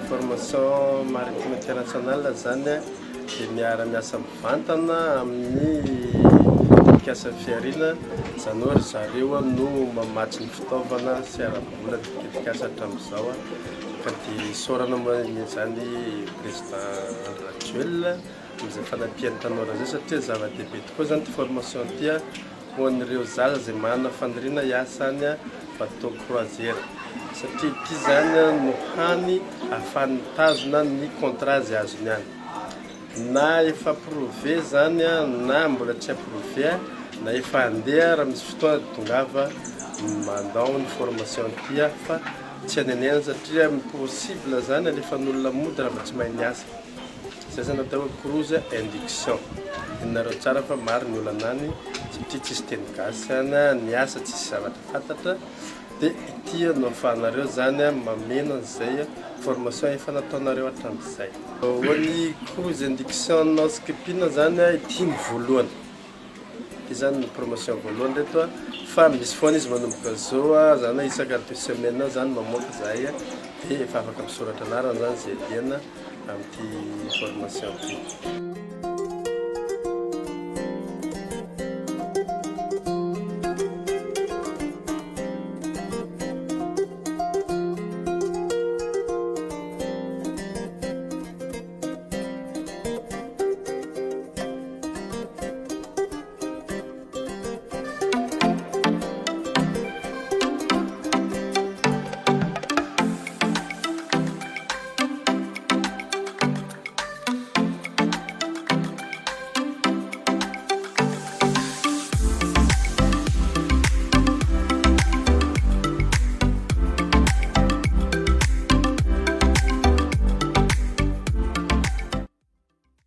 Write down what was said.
formation maritime internationale zany dia miara-miasa mivantana amin'ny CFMI Fihariana zany hoe zareo no mamatsy ny fitaovana sy ara-bola tetikasany hatramin'izao ka dia sorana zany président actuel izay fanampian'ny tanora zay satria zava-dehibe tokoa zany ty formation ty ho an'ireo zaza zay manana faniriana hiasany bateau croisière satria ty zany no hany ahafahan'ny mitazona ny contrat zay azony any na efa prouvé zany na mbola tsy approuvé na efa andeha raha misy fotoana tongava mandao ny formation ty fa tsy anenena satria possible zany alefan'olona mody raha tsy mahay miasa zay zany atao hoe cruise induction inareo tsara fa maro ny olana any satria tsisy teny gasy any niasa tsisy zavatra fantatra dia ity no ahafahanareo zany mamena an'izay formation efa nataonareo hatramin'izay hoan'ny cruise induction nao skipina zany ity ny voalohany ity zany ny promotion voalohany reto fa misy foana izy manomboka zao zany isaka 2 semaine zany mamoaka zahay dia efa afaka misoratra anarana zany zay liana amin'ity formation ty